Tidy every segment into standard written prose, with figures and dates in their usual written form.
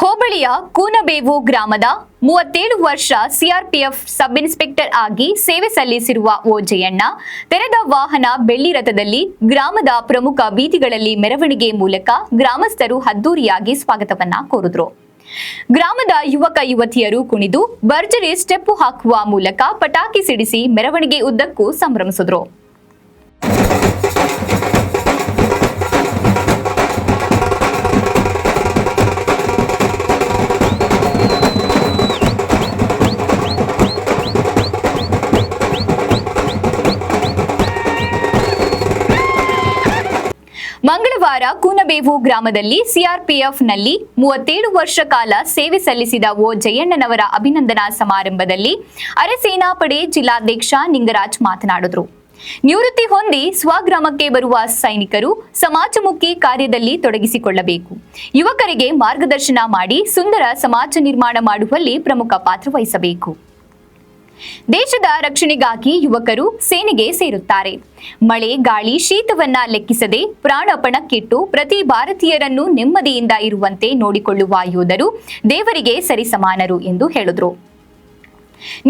ಹೋಬಳಿಯ ಕೂನಬೇವು ಗ್ರಾಮದ 37 ವರ್ಷ ಸಿಆರ್ಪಿಎಫ್ ಸಬ್ ಇನ್ಸ್ಪೆಕ್ಟರ್ ಆಗಿ ಸೇವೆ ಸಲ್ಲಿಸಿರುವ ಓ ಜಯಣ್ಣ ತೆರೆದ ವಾಹನ ಬೆಳ್ಳಿ ರಥದಲ್ಲಿ ಗ್ರಾಮದ ಪ್ರಮುಖ ಬೀದಿಗಳಲ್ಲಿ ಮೆರವಣಿಗೆ ಮೂಲಕ ಗ್ರಾಮಸ್ಥರು ಅದ್ದೂರಿಯಾಗಿ ಸ್ವಾಗತವನ್ನ ಕೋರಿದ್ರು. ಗ್ರಾಮದ ಯುವಕ ಯುವತಿಯರು ಕುಣಿದು ಭರ್ಜರಿ ಸ್ಟೆಪ್ ಹಾಕುವ ಮೂಲಕ ಪಟಾಕಿ ಸಿಡಿಸಿ ಮೆರವಣಿಗೆ ಉದ್ದಕ್ಕೂ ಸಂಭ್ರಮಿಸಿದ್ರು. ಮಂಗಳವಾರ ಕೂನಬೇವು ಗ್ರಾಮದಲ್ಲಿ ಸಿಆರ್ಪಿಎಫ್ನಲ್ಲಿ 37 ವರ್ಷ ಕಾಲ ಸೇವೆ ಸಲ್ಲಿಸಿದ ಓ ಜಯಣ್ಣನವರ ಅಭಿನಂದನಾ ಸಮಾರಂಭದಲ್ಲಿ ಅರೆಸೇನಾಪಡೆ ಜಿಲ್ಲಾಧ್ಯಕ್ಷ ನಿಂಗರಾಜ್ ಮಾತನಾಡಿದರು. ನಿವೃತ್ತಿ ಹೊಂದಿ ಸ್ವಗ್ರಾಮಕ್ಕೆ ಬರುವ ಸೈನಿಕರು ಸಮಾಜಮುಖಿ ಕಾರ್ಯದಲ್ಲಿ ತೊಡಗಿಸಿಕೊಳ್ಳಬೇಕು. ಯುವಕರಿಗೆ ಮಾರ್ಗದರ್ಶನ ಮಾಡಿ ಸುಂದರ ಸಮಾಜ ನಿರ್ಮಾಣ ಮಾಡುವಲ್ಲಿ ಪ್ರಮುಖ ಪಾತ್ರ ವಹಿಸಬೇಕು. ದೇಶದ ರಕ್ಷಣೆಗಾಗಿ ಯುವಕರು ಸೇನೆಗೆ ಸೇರುತ್ತಾರೆ. ಮಳೆ, ಗಾಳಿ, ಶೀತವನ್ನ ಲೆಕ್ಕಿಸದೆ ಪ್ರಾಣ ಪಣಕ್ಕಿಟ್ಟು ಪ್ರತಿ ಭಾರತೀಯರನ್ನು ನೆಮ್ಮದಿಯಿಂದ ಇರುವಂತೆ ನೋಡಿಕೊಳ್ಳುವ ಯೋಧರು ದೇವರಿಗೆ ಸರಿಸಮಾನರು ಎಂದು ಹೇಳಿದರು.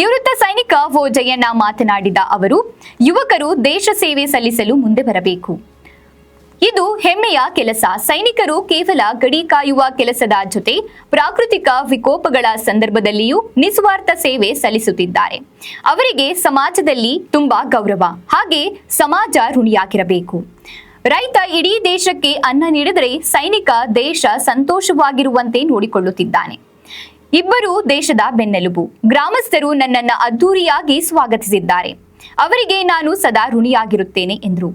ನಿವೃತ್ತ ಸೈನಿಕ ಓ ಜಯಣ್ಣ ಮಾತನಾಡಿದ ಅವರು, ಯುವಕರು ದೇಶ ಸೇವೆ ಸಲ್ಲಿಸಲು ಮುಂದೆ ಬರಬೇಕು. ಇದು ಹೆಮ್ಮೆಯ ಕೆಲಸ. ಸೈನಿಕರು ಕೇವಲ ಗಡಿ ಕಾಯುವ ಕೆಲಸದ ಜೊತೆ ಪ್ರಾಕೃತಿಕ ವಿಕೋಪಗಳ ಸಂದರ್ಭದಲ್ಲಿಯೂ ನಿಸ್ವಾರ್ಥ ಸೇವೆ ಸಲ್ಲಿಸುತ್ತಿದ್ದಾರೆ. ಅವರಿಗೆ ಸಮಾಜದಲ್ಲಿ ತುಂಬಾ ಗೌರವ, ಹಾಗೆ ಸಮಾಜ ಋಣಿಯಾಗಿರಬೇಕು. ರೈತ ಇಡೀ ದೇಶಕ್ಕೆ ಅನ್ನ ನೀಡಿದರೆ ಸೈನಿಕ ದೇಶ ಸಂತೋಷವಾಗಿರುವಂತೆ ನೋಡಿಕೊಳ್ಳುತ್ತಿದ್ದಾನೆ. ಇಬ್ಬರು ದೇಶದ ಬೆನ್ನೆಲುಬು. ಗ್ರಾಮಸ್ಥರು ನನ್ನನ್ನು ಅದ್ದೂರಿಯಾಗಿ ಸ್ವಾಗತಿಸಿದ್ದಾರೆ. ಅವರಿಗೆ ನಾನು ಸದಾ ಋಣಿಯಾಗಿರುತ್ತೇನೆ ಎಂದರು.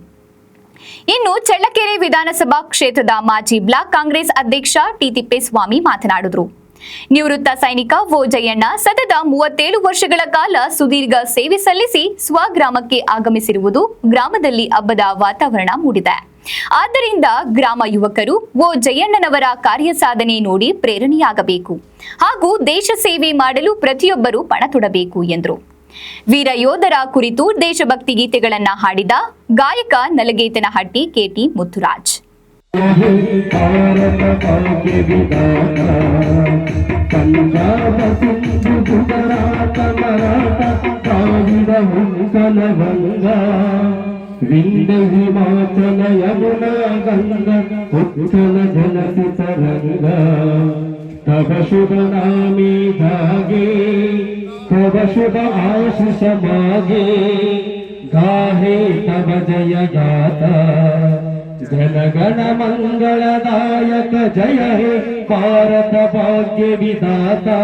ಇನ್ನು ಚಳ್ಳಕೆರೆ ವಿಧಾನಸಭಾ ಕ್ಷೇತ್ರದ ಮಾಜಿ ಬ್ಲಾಕ್ ಕಾಂಗ್ರೆಸ್ ಅಧ್ಯಕ್ಷ ಟಿ ತಿಪ್ಪೇಸ್ವಾಮಿ ಮಾತನಾಡಿದರು. ನಿವೃತ್ತ ಸೈನಿಕ ಓ ಜಯಣ್ಣ ಸತತ 37 ವರ್ಷಗಳ ಕಾಲ ಸುದೀರ್ಘ ಸೇವೆ ಸಲ್ಲಿಸಿ ಸ್ವಗ್ರಾಮಕ್ಕೆ ಆಗಮಿಸಿರುವುದು ಗ್ರಾಮದಲ್ಲಿ ಹಬ್ಬದ ವಾತಾವರಣ ಮೂಡಿದೆ. ಆದ್ದರಿಂದ ಗ್ರಾಮ ಯುವಕರು ಓ ಜಯಣ್ಣನವರ ಕಾರ್ಯಸಾಧನೆ ನೋಡಿ ಪ್ರೇರಣೆಯಾಗಬೇಕು ಹಾಗೂ ದೇಶ ಸೇವೆ ಮಾಡಲು ಪ್ರತಿಯೊಬ್ಬರು ಪಣ ತೊಡಬೇಕು ಎಂದರು. ವೀರ ಯೋಧರ ಕುರಿತು ದೇಶಭಕ್ತಿ ಗೀತೆಗಳನ್ನ ಹಾಡಿದ ಗಾಯಕ ನಲಗೇತನಹಟ್ಟಿ ಕೆಟಿ ಮುತ್ತುರಾಜ್. तव शुभ आशीष मागे गाहे तव जय गाता जनगण मंगलदायक जय हे भारत भाग्य विधाता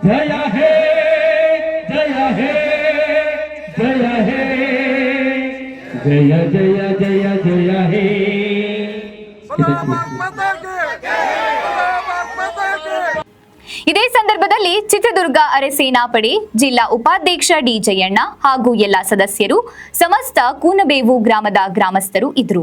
जय हे जय हे जय हे जय जय जय जय हे. ಇದೇ ಸಂದರ್ಭದಲ್ಲಿ ಚಿತ್ರದುರ್ಗ ಅರೆಸೇನಾಪಡೆ ಜಿಲ್ಲಾ ಉಪಾಧ್ಯಕ್ಷ ಡಿ ಜಯಣ್ಣ ಹಾಗೂ ಎಲ್ಲ ಸದಸ್ಯರು, ಸಮಸ್ತ ಕೂನಬೇವು ಗ್ರಾಮದ ಗ್ರಾಮಸ್ಥರು ಇದ್ದರು.